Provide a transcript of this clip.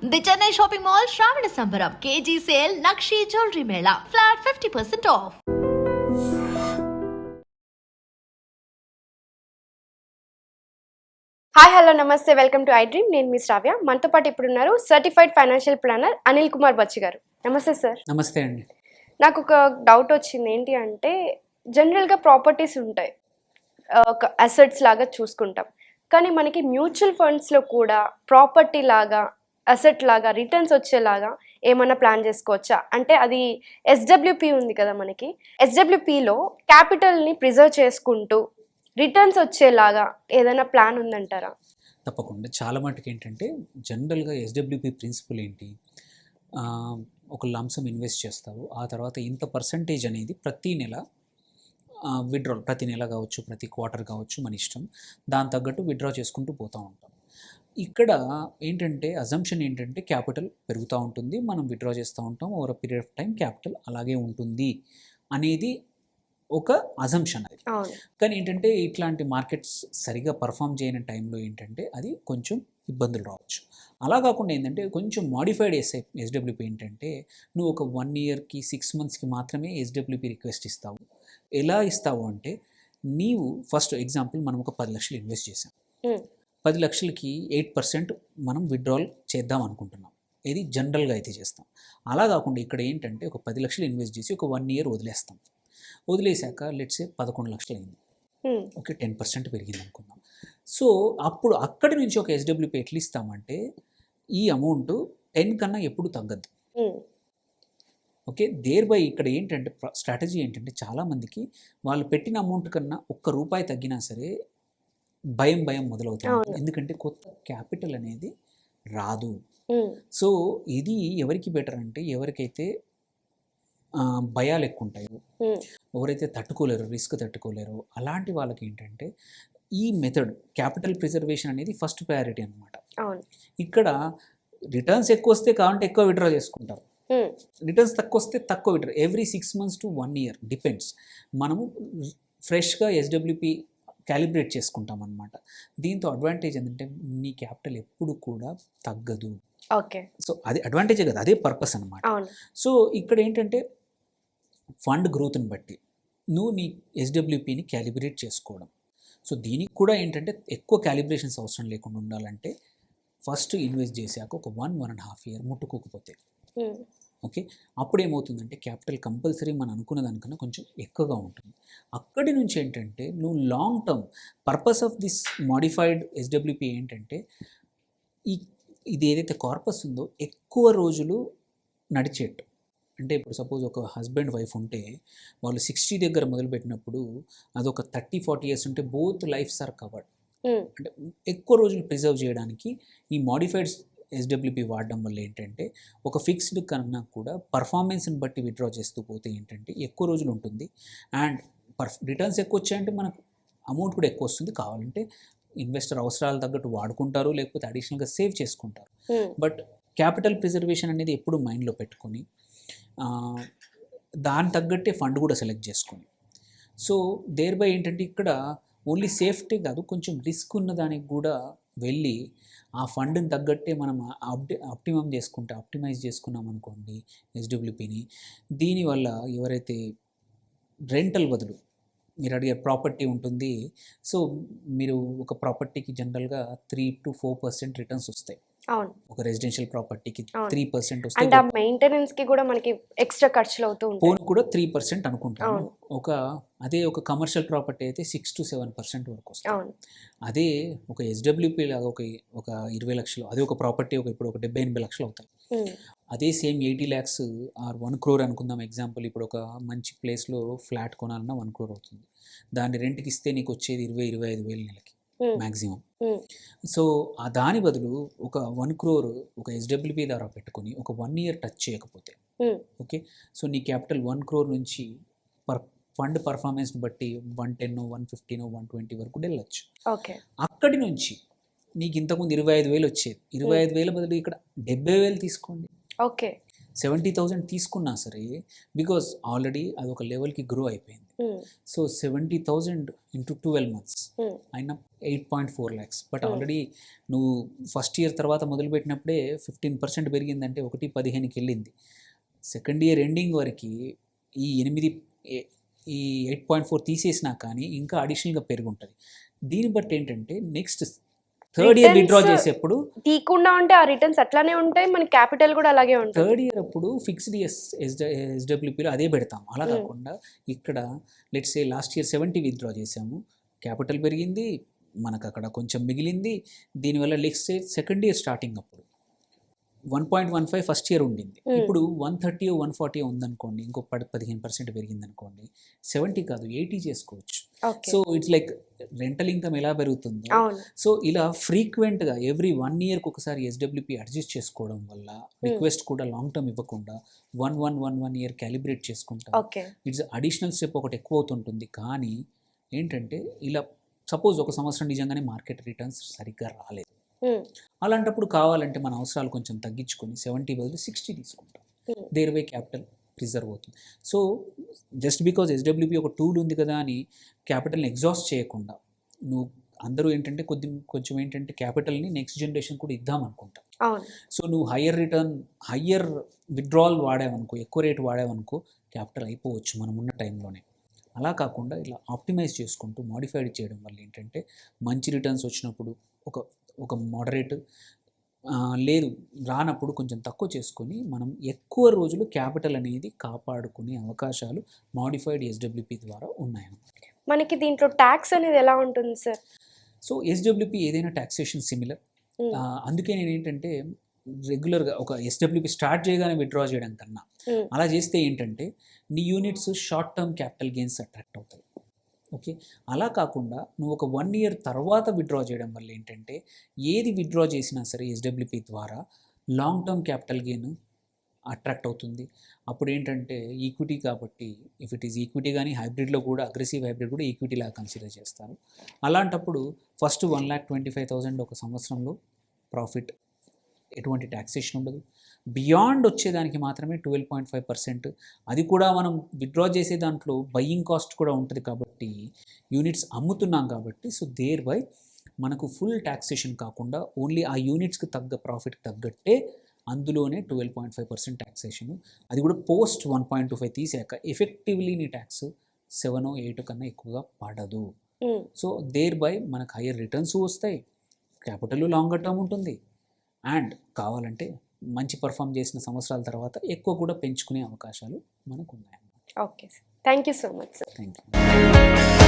The Chennai shopping mall Shravana Sambaram KG sale Nakshi jewellery మేళా flat 50% off. Hi hello నమస్తే, welcome to iDream. నేను మీ శ్రావ్య. మనతో పాటు ఇప్పుడు ఉన్నారు certified financial planner Anil Kumar Bachchi గారు. నమస్తే సార్. నమస్తే అండి. నాకు ఒక డౌట్ వచ్చింది. ఏంటి అంటే, జనరల్గా ప్రాపర్టీస్ ఉంటాయి, ఒక అసెట్స్ లాగా చూసుకుంటాం. కానీ మనకి మ్యూచువల్ ఫండ్స్లో కూడా ప్రాపర్టీ లాగా, అసెట్ లాగా రిటర్న్స్ వచ్చేలాగా ఏమన్నా ప్లాన్ చేసుకోవచ్చా? అంటే అది ఎస్డబ్ల్యూపీ ఉంది కదా మనకి, ఎస్డబ్ల్యూపీలో క్యాపిటల్ని ప్రిజర్వ్ చేసుకుంటూ రిటర్న్స్ వచ్చేలాగా ఏదైనా ప్లాన్ ఉందంటారా? తప్పకుండా. చాలా మటుకు ఏంటంటే జనరల్గా ఎస్డబ్ల్యూపీ ప్రిన్సిపల్ ఏంటి, ఒక లంసమ్ ఇన్వెస్ట్ చేస్తావు, ఆ తర్వాత ఇంత పర్సంటేజ్ అనేది ప్రతి నెల విత్డ్రాల్, ప్రతి నెల కావచ్చు, ప్రతి క్వార్టర్ కావచ్చు, మన ఇష్టం, దాని తగ్గట్టు విత్డ్రా చేసుకుంటూ పోతూ ఉంటాం. ఇక్కడ ఏంటంటే అజంప్షన్ ఏంటంటే క్యాపిటల్ పెరుగుతూ ఉంటుంది, మనం విత్డ్రా చేస్తూ ఉంటాం, over a period of time capital అలాగే ఉంటుంది అనేది ఒక అజంప్షన్ అది. కానీ ఏంటంటే ఇట్లాంటి మార్కెట్స్ సరిగా పర్ఫామ్ చేయని టైంలో ఏంటంటే అది కొంచెం ఇబ్బందులు రావచ్చు. అలా కాకుండా ఏంటంటే కొంచెం మాడిఫైడ్ ఎస్డబ్ల్యూపీ ఏంటంటే నువ్వు ఒక 1 ఇయర్కి 6 మంత్స్కి మాత్రమే ఎస్డబ్ల్యూపీ రిక్వెస్ట్ ఇస్తావు. ఎలా ఇస్తావు అంటే, నీవు ఫస్ట్ ఎగ్జాంపుల్ మనం ఒక 10 లక్షలు ఇన్వెస్ట్ చేసాం, 10 లక్షలకి 8% మనం విత్డ్రాల్ చేద్దాం అనుకుంటున్నాం. ఇది జనరల్గా అయితే చేస్తాం. అలా కాకుండా ఇక్కడ ఏంటంటే ఒక 10 లక్షలు ఇన్వెస్ట్ చేసి ఒక 1 ఇయర్ వదిలేస్తాం. వదిలేశాక లెట్సే 11 లక్షలు అయింది, ఓకే, 10% పెరిగింది అనుకుందాం. సో అప్పుడు అక్కడి నుంచి ఒక ఎస్డబ్ల్యూపీ ఎట్లా ఇస్తామంటే, ఈ అమౌంట్ 10 కన్నా ఎప్పుడు తగ్గద్దు. ఓకే, దేర్ బై ఇక్కడ ఏంటంటే స్ట్రాటజీ ఏంటంటే, చాలామందికి వాళ్ళు పెట్టిన అమౌంట్ కన్నా ₹1 తగ్గినా సరే భయం మొదలవుతుంది. ఎందుకంటే కొత్త క్యాపిటల్ అనేది రాదు. సో ఇది ఎవరికి బెటర్ అంటే, ఎవరికైతే భయాలు ఎక్కువ ఉంటాయో, ఎవరైతే తట్టుకోలేరు, రిస్క్ తట్టుకోలేరు, అలాంటి వాళ్ళకి ఏంటంటే ఈ మెథడ్ క్యాపిటల్ ప్రిజర్వేషన్ అనేది ఫస్ట్ ప్రయారిటీ అనమాట. ఇక్కడ రిటర్న్స్ ఎక్కువ వస్తే కావాలంటే ఎక్కువ విత్డ్రా చేసుకుంటారు, రిటర్న్స్ తక్కువ వస్తే తక్కువ withdraw. Every 6 months to 1 year depends, మనము ఫ్రెష్గా ఎస్డబ్ల్యూపీ క్యాలిబ్రేట్ చేసుకుంటాం అనమాట. దీంతో అడ్వాంటేజ్ ఏంటంటే నీ క్యాపిటల్ ఎప్పుడు కూడా తగ్గదు. ఓకే, సో అది అడ్వాంటేజే కదా, అదే పర్పస్ అనమాట. సో ఇక్కడ ఏంటంటే ఫండ్ గ్రోత్ని బట్టి నువ్వు నీ ఎస్డబ్ల్యూపీని క్యాలిబ్రేట్ చేసుకోవడం. సో దీనికి కూడా ఏంటంటే ఎక్కువ క్యాలిబ్రేషన్స్ అవసరం లేకుండా ఉండాలంటే ఫస్ట్ ఇన్వెస్ట్ చేశాక ఒక 1.5 ఇయర్ ముట్టుకోకపోతే, ఓకే, అప్పుడు ఏమవుతుందంటే క్యాపిటల్ కంపల్సరీ మనం అనుకున్న దానికన్నా కొంచెం ఎక్కువగా ఉంటుంది. అక్కడి నుంచి ఏంటంటే నువ్వు long term purpose of this modified SWP ఏంటంటే, ఇది ఏదైతే కార్పస్ ఉందో ఎక్కువ రోజులు నడిచేట్టు. అంటే ఇప్పుడు సపోజ్ ఒక హస్బెండ్ వైఫ్ ఉంటే, వాళ్ళు 60 దగ్గర మొదలుపెట్టినప్పుడు అదొక 30-40 ఇయర్స్ ఉంటే బోత్ లైఫ్స్ ఆర్ కవర్డ్. అంటే ఎక్కువ రోజులు ప్రిజర్వ్ చేయడానికి ఈ మాడిఫైడ్ ఎస్డబ్ల్యూపీ వాడడం వల్ల ఏంటంటే ఒక ఫిక్స్డ్ కన్నా కూడా పర్ఫార్మెన్స్ని బట్టి విత్డ్రా చేస్తూ పోతే ఏంటంటే ఎక్కువ రోజులు ఉంటుంది, అండ్ రిటర్న్స్ ఎక్కువ వచ్చాయంటే మనకు అమౌంట్ కూడా ఎక్కువ వస్తుంది. కావాలంటే ఇన్వెస్టర్ అవసరాలు తగ్గట్టు వాడుకుంటారు, లేకపోతే అడిషనల్గా సేవ్ చేసుకుంటారు. బట్ క్యాపిటల్ ప్రిజర్వేషన్ అనేది ఎప్పుడు మైండ్లో పెట్టుకొని దాని తగ్గట్టే ఫండ్ కూడా సెలెక్ట్ చేసుకొని, సో దేర్ బై ఏంటంటే ఇక్కడ ఓన్లీ సేఫ్టీ కాదు, కొంచెం రిస్క్ ఉన్న దానికి కూడా వెళ్ళి ఆ ఫండ్ని తగ్గట్టే మనం ఆప్టిమైజ్ చేసుకున్నాం అనుకోండి ఎస్డబ్ల్యూపీని. దీనివల్ల ఎవరైతే రెంటల్ బదులు మీరు అడిగే ప్రాపర్టీ ఉంటుంది, సో మీరు ఒక ప్రాపర్టీకి జనరల్గా 3 to 4% రిటర్న్స్ వస్తాయి. ఒక రెసిడెన్షియల్ ప్రాపర్టీకి 3% వస్తాయి. మెయింటెనెన్స్ కి కూడా మనకి ఎక్స్ట్రా ఖర్చులు అవుతూ ఉంటాయి. ఫోన్ కూడా 3% అనుకుంటాను. అదే ఒక కమర్షియల్ ప్రాపర్టీ అయితే 6 to 7% వరకు వస్తుంది. అదే ఒక ఎస్డబ్ల్యూపీ లాగా ఒక 20 లక్షలు, అదే ఒక ప్రాపర్టీ ఇప్పుడు ఒక 70-80 లక్షలు అవుతాయి. అదే సేమ్ 80 lakhs ఆర్ 1 crore అనుకుందాం ఎగ్జాంపుల్. ఇప్పుడు ఒక మంచి ప్లేస్లో ఫ్లాట్ కొనాలన్నా 1 crore అవుతుంది. దాన్ని రెంట్కి ఇస్తే నీకు వచ్చేది 20-25 వేలు నెలకి మ్యాక్సిమం. సో దాని బదులు ఒక 1 crore ఒక ఎస్డబ్ల్యూపీ ద్వారా పెట్టుకొని ఒక 1 ఇయర్ టచ్ చేయకపోతే, ఓకే, సో నీ క్యాపిటల్ 1 crore నుంచి ఫండ్ పర్ఫార్మెన్స్ని బట్టి 110, 115, 120 వరకు వెళ్ళొచ్చు. అక్కడి నుంచి నీకు ఇంతకుముందు 25,000 వచ్చేది, 25,000 బదులు ఇక్కడ 70,000 తీసుకోండి, ఓకే, 70,000 తీసుకున్నా సరే, బికాజ్ ఆల్రెడీ అది ఒక లెవెల్కి గ్రో అయిపోయింది. సో 70,000 ఇంటూ 12 months అయినా 8.4 lakhs. బట్ ఆల్రెడీ నువ్వు ఫస్ట్ ఇయర్ తర్వాత మొదలుపెట్టినప్పుడే 15% పెరిగిందంటే 1.15కి వెళ్ళింది. సెకండ్ ఇయర్ ఎండింగ్ వరకు ఈ 8.4 తీసేసినా కానీ ఇంకా అడిషనల్గా పెరిగి ఉంటుంది. దీన్ని బట్టి ఏంటంటే నెక్స్ట్ థర్డ్ ఇయర్ విత్డ్రా చేసేప్పుడు తీయకుండా ఉంటే ఆ రిటర్న్స్ అట్లానే ఉంటాయి, మన క్యాపిటల్ కూడా అలాగే ఉంటుంది. థర్డ్ ఇయర్ అప్పుడు ఫిక్స్డ్ ఎస్డబ్ల్యూపీలో అదే పెడతాం. అలా కాకుండా ఇక్కడ let's say last year 70 withdraw చేసాము, క్యాపిటల్ పెరిగింది, మనకు అక్కడ కొంచెం మిగిలింది. దీనివల్ల నెక్స్ట్ సెకండ్ ఇయర్ స్టార్టింగ్ అప్పుడు 1.15 ఫస్ట్ ఇయర్ ఉండింది, ఇప్పుడు 130 140 ఉందనుకోండి, ఇంకో 15% పెరిగింది అనుకోండి, 70 కాదు 80 చేసుకోవచ్చు. So it's like rental income ఎలా పెరుగుతుందో, సో ఇలా ఫ్రీక్వెంట్గా ఎవ్రీ 1 yearకి ఒకసారి ఎస్డబ్ల్యూపీ అడ్జస్ట్ చేసుకోవడం వల్ల రిక్వెస్ట్ కూడా లాంగ్ టర్మ్ ఇవ్వకుండా 1 year క్యాలిబ్రేట్ చేసుకుంటాం. ఇట్స్ అడిషనల్ స్టెప్ ఒకటి ఎక్కువ అవుతుంటుంది. కానీ ఏంటంటే ఇలా సపోజ్ ఒక సంవత్సరం నిజంగానే మార్కెట్ రిటర్న్స్ సరిగ్గా రాలేదు, అలాంటప్పుడు కావాలంటే మన అవసరాలు కొంచెం తగ్గించుకొని 70 బదులు 60 తీసుకుంటాం. దేర్ వే క్యాపిటల్ ప్రిజర్వ్ అవుతుంది. సో జస్ట్ బికాజ్ ఎస్డబ్ల్యూపీ ఒక టూల్ ఉంది కదా అని క్యాపిటల్ని ఎగ్జాస్ట్ చేయకుండా, నువ్వు అందరూ ఏంటంటే కొంచెం ఏంటంటే క్యాపిటల్ని నెక్స్ట్ జనరేషన్ కూడా ఇద్దాం అనుకుంటాం. సో నువ్వు హయ్యర్ విత్డ్రాల్ వాడావనుకో, ఎక్కువ రేట్ వాడావనుకో, క్యాపిటల్ అయిపోవచ్చు మనం ఉన్న టైంలోనే. అలా కాకుండా ఇలా ఆప్టిమైజ్ చేసుకుంటూ మాడిఫైడ్ చేయడం వల్ల ఏంటంటే మంచి రిటర్న్స్ వచ్చినప్పుడు ఒక మోడరేట్, లేదు రానప్పుడు కొంచెం తక్కువ చేసుకొని మనం ఎక్కువ రోజులు క్యాపిటల్ అనేది కాపాడుకునే అవకాశాలు మాడిఫైడ్ ఎస్డబ్ల్యూపీ ద్వారా ఉన్నాయన్నమాట. మనకి దీంట్లో ట్యాక్స్ అనేది ఎలా ఉంటుంది సార్? సో ఎస్డబ్ల్యూపీ ఏదైనా ట్యాక్సేషన్ సిమిలర్. అందుకే నేను ఏంటంటే రెగ్యులర్గా ఒక ఎస్డబ్ల్యూపీ స్టార్ట్ చేయగానే విత్డ్రా చేయడం కన్నా అలా చేస్తే ఏంటంటే నీ units short term capital gains attract అవుతాయి. ఓకే, అలా కాకుండా నువ్వు ఒక 1 year తర్వాత విత్డ్రా చేయడం వల్ల ఏంటంటే ఏది విత్డ్రా చేసినా సరే ఎస్డబ్ల్యూపీ ద్వారా long term capital gain attract అవుతుంది. అప్పుడు ఏంటంటే ఈక్విటీ కాబట్టి, ఇఫ్ ఇట్ ఈస్ ఈక్విటీ కానీ హైబ్రిడ్లో కూడా అగ్రెసివ్ హైబ్రిడ్ కూడా ఈక్విటీ లాగా కన్సిడర్ చేస్తారు. అలాంటప్పుడు ఫస్ట్ 1,25,000 ఒక సంవత్సరంలో ప్రాఫిట్, ఎటువంటి ట్యాక్సేషన్ ఉండదు. బియాండ్ వచ్చేదానికి మాత్రమే 12.5%. అది కూడా మనం విత్డ్రా చేసే దాంట్లో బయ్యింగ్ కాస్ట్ కూడా ఉంటుంది కాబట్టి, యూనిట్స్ అమ్ముతున్నాం కాబట్టి, సో దేర్ బై మనకు ఫుల్ ట్యాక్సేషన్ కాకుండా ఓన్లీ ఆ యూనిట్స్కి తగ్గ ప్రాఫిట్కి తగ్గట్టే అందులోనే 12.5% ట్యాక్సేషన్. అది కూడా పోస్ట్ 1.25 తీసాక ఎఫెక్టివ్లీ నీ ట్యాక్స్ 7 or 8 కన్నా ఎక్కువగా పడదు. సో దేర్ బై మనకు హయ్యర్ రిటర్న్స్ వస్తాయి, క్యాపిటల్ లాంగర్ టర్మ్ ఉంటుంది, అండ్ కావాలంటే మంచి పర్ఫామ్ చేసిన సంవత్సరాల తర్వాత ఎక్కువ కూడా పెంచుకునే అవకాశాలు మనకు ఉన్నాయి. Okay sir, thank you so much sir. Thank you.